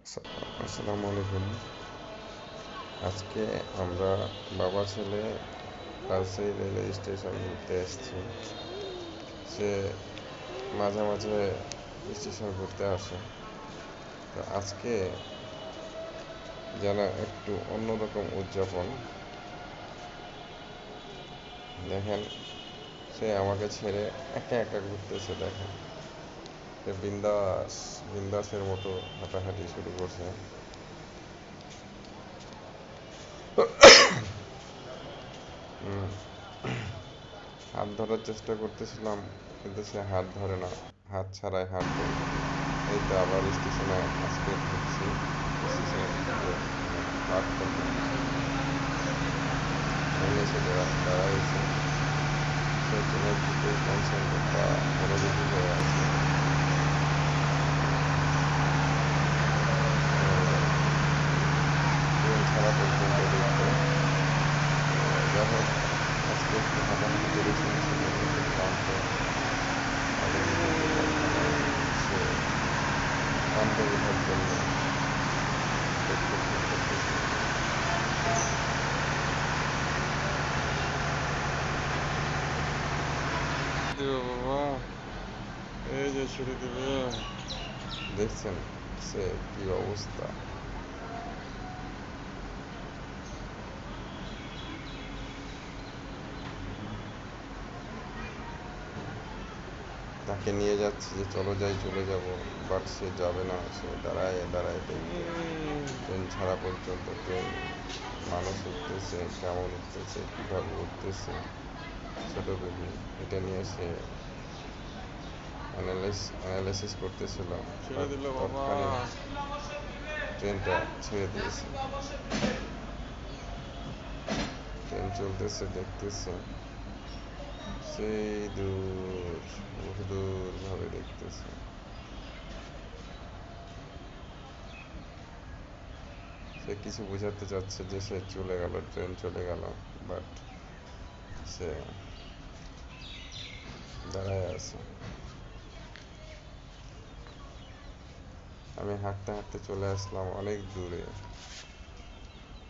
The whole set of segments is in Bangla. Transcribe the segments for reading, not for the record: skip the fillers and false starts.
আসসালামু আলাইকুম। আজকে আমরা বাবা ছেলে রাজশাহী রেলওয়ে স্টেশন ঘুরতে এসেছি। সে মাঝে মাঝে স্টেশন ঘুরতে আসে। তো আজকে যেন একটু অন্যরকম উদযাপন। দেখেন, সে আমাকে ছেড়ে একা একা ঘুরতেছে। দেখেন, সে বিন্দাসের মতো হাঁটাহাঁটি শুরু করছে। হুম, হাত ধরার চেষ্টা করতেছিলাম, কিন্তু সে হাত ধরে না, হাত ছাড়াই হাঁটবে। এই তো আবার স্টেশনে আজকে ঢুকছি। স্টেশনের ভিতরে প্ল্যাটফর্মে ট্রেন এসে দাঁড়াইছে। সে ট্রেনের দিকে কনসেন্ট্রেটটা মনোযোগী হয়ে আছে। ট্রেন ছাড়া পর্যন্ত দেখবে। যাই হোক, আজকে একটু হাঁটাহাঁটি করেছি, সেজন্য একটু ক্লান্ত। তাদের ভিতরে সে ক্লান্ত বোঝার জন্য দেখতে করতেছে। বাবা, এই যে ছেড়ে দিবে। দেখছেন সে কি অবস্থা। তাকে নিয়ে যাচ্ছি যে চলো যাই, চলে যাব, বাট সে যাবে না। সে দাঁড়ায় দাঁড়ায় দেখবে ট্রেন ছাড়া পর্যন্ত। ট্রেন মানুষ উঠতেছে, কেমন উঠতেছে, কিভাবে উঠতেছে। ছোট বেবি, এটা নিয়ে সে অ্যানালাইসিস করতেছিল। তৎক্ষণাৎ ট্রেনটা ছেড়ে দিয়েছে। ট্রেন চলতেছে, দেখতেছে, সেই দূর, বহুদূর ভাবে দেখতেছে। সে কিছু বোঝাতে চাচ্ছে যে সে চলে গেল, ট্রেন চলে গেল, বাট সে দাঁড়ায় আছে। আমি হাঁটতে হাঁটতে চলে আসলাম অনেক দূরে,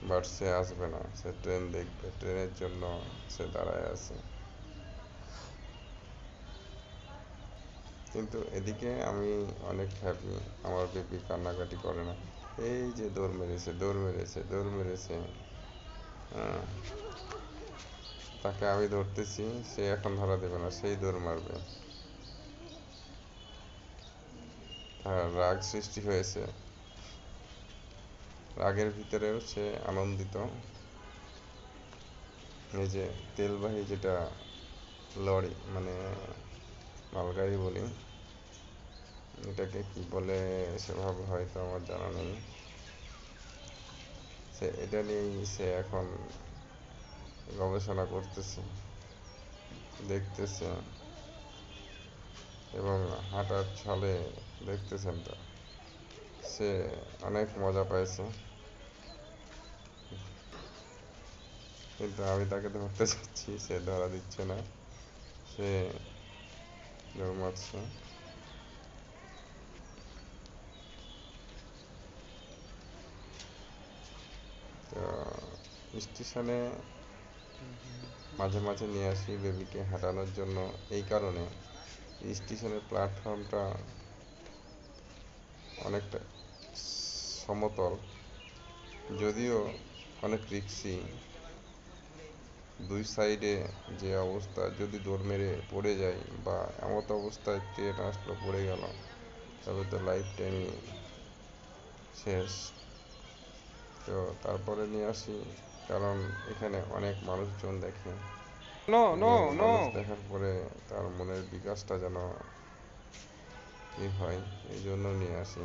বাট সে আসবে না। সে ট্রেন দেখবে, ট্রেনের জন্য সে দাঁড়ায় আছে। কিন্তু এদিকে আমি অনেক হ্যাপি, আমার বেবি কান্নাকাটি করে না। এই যে দৌড় মেরেছে, দৌড় মেরেছে, দৌড় মেরেছে। তাকে আমি ধরতেছি, সে এখন ধরা দেবে না, সেই দৌড় মারবে। তার রাগ সৃষ্টি হয়েছে, রাগের ভিতরেও সে আনন্দিত। এই যে তেলবাহী যেটা লরি, মানে মালগাড়ি বলি, এটাকে কি বলে সেভাবে হয়তো আমার জানা নেই। সে এটা নিয়েই সে এখন গবেষণা করতেছে, দেখতেছে, এবং হাঁটার ছলে দেখতেছেন তো সে অনেক মজা পাইছে। কিন্তু আমি তাকে ধরতে চাচ্ছি, সে ধরা দিচ্ছে না, সে দৌড় মারছে। তো স্টেশনে মাঝে মাঝে নিয়ে আসি বেবিকে হাঁটানোর জন্য, এই কারণে স্টেশনের প্ল্যাটফর্মটা অনেকটা সমতল, যদিও অনেক রিক্সি। দুই সাইডে যে অবস্থা, যদি দৌড় মেরে পড়ে যায় বা এমত অবস্থায় ট্রেন আসলো পড়ে গেল, তবে তো লাইফ টাইমই শেষ। তো তারপরে নিয়ে আসি, কারণ এখানে অনেক মানুষজন দেখে। মানুষ দেখার পরে তার মনের বিকাশটা যেন ই হয়, এই জন্য নিয়ে আসি।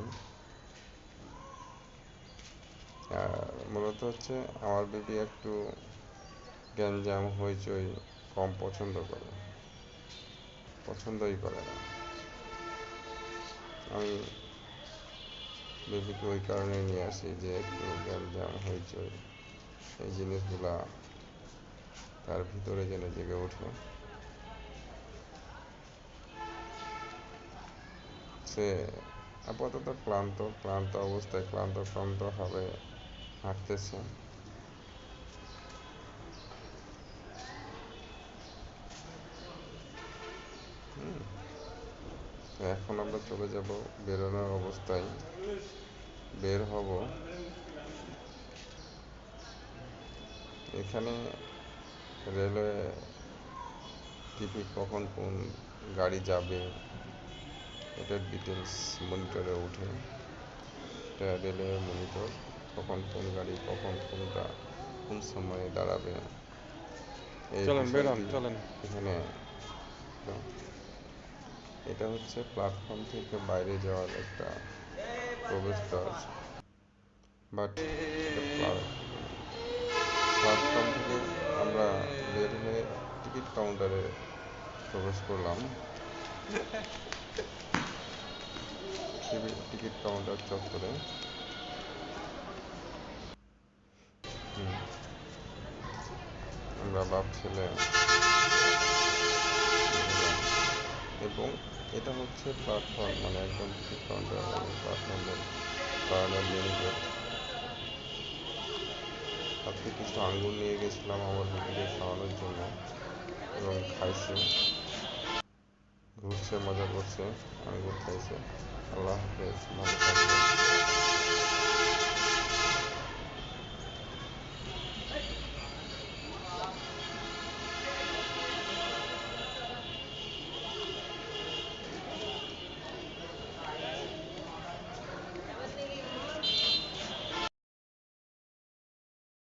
আর মূলত হচ্ছে আমার বেবি একটু গ্যাঞ্জাম হইচই কম পছন্দই করে না। আমি বেবিকে ওই কারণে নিয়ে আসি যে একটু গ্যাঞ্জাম হইচই এই জিনিসগুলা তার ভিতরে যেন জেগে ওঠে। সে আপাতত ক্লান্ত অবস্থায় ক্লান্ত ভাবে হাঁটতেছে। এখন আমরা চলে যাব বেরোনোর অবস্থায়, বের হব। এখানে রেলওয়ে টিভি কখন কোন গাড়ি যাবে এটার ডিটেলস মনিটরে ওঠে। এটা রেলওয়ে মনিটর, কখন কোন গাড়ি কখন কোনটা কোন সময়ে দাঁড়াবে এই বিষয়টি এখানে। এটা হচ্ছে প্ল্যাটফর্ম থেকে বাইরে যাওয়ার একটা প্রবেশদ্বার, বাট প্ল্যাটফর্ম থেকে আমরা বের হয়ে টিকিট কাউন্টারে প্রবেশ করলাম। টিকিট কাউন্টার চত্বরে আমরা বাপ ছেলে এবং এটা হচ্ছে প্ল্যাটফর্ম, মানে একদম টিকিট কাউন্টার এবং প্ল্যাটফর্মের কারণে লিমিটেড। আজকে কিছু আঙ্গুর নিয়ে গেছিলাম আমার বিবিকে খাওয়ানোর জন্য এবং খাইছে, ঘুরছে, মজা করছে, আঙ্গুর খাইছে। আল্লাহ হাফেজ, ভালো থাকবেন।